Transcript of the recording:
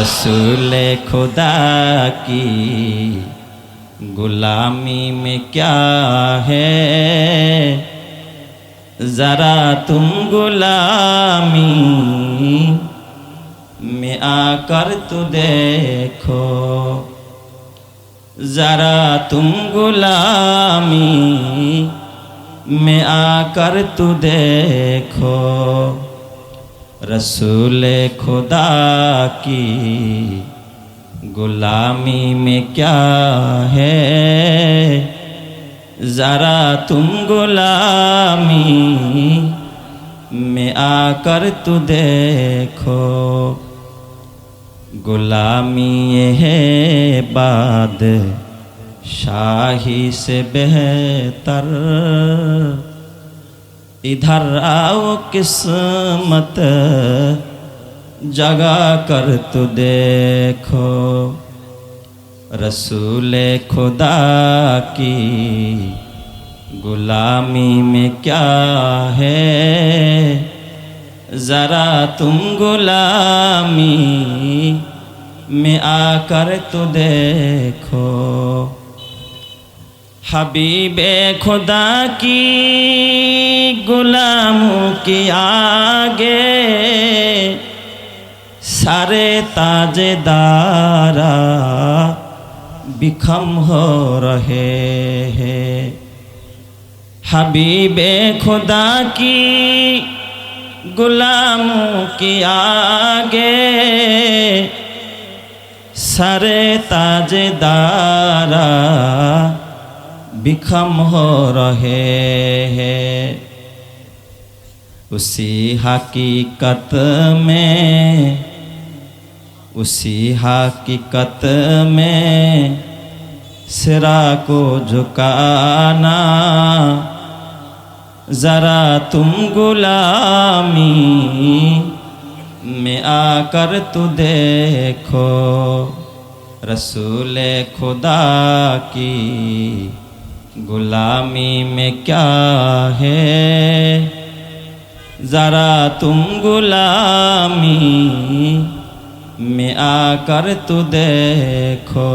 रसूल खुदा की गुलामी में क्या है, जरा तुम गुलामी में आकर तो देखो, जरा तुम गुलामी में आकर तो देखो। रसूल खुदा की गुलामी में क्या है, जरा तुम गुलामी में आकर तो देखो। गुलामी ये है बाद शाही से बेहतर, इधर आओ किस्मत जगा कर तो देखो। रसूल खुदा की गुलामी में क्या है, जरा तुम गुलामी में आकर तो देखो। हबीबे खुदा की गुलामों के आगे सारे ताजेदारा बिखम हो रहे हैं। हबीबे खुदा की गुलामों के आगे सारे ताजेदारा बिखम हो रहे हैं। उसी हकीकत में, उसी हकीकत में सिरा को झुकाना, जरा तुम गुलामी में आकर तो देखो। रसूल खुदा की गुलामी में क्या है, जरा तुम गुलामी में आकर तो देखो।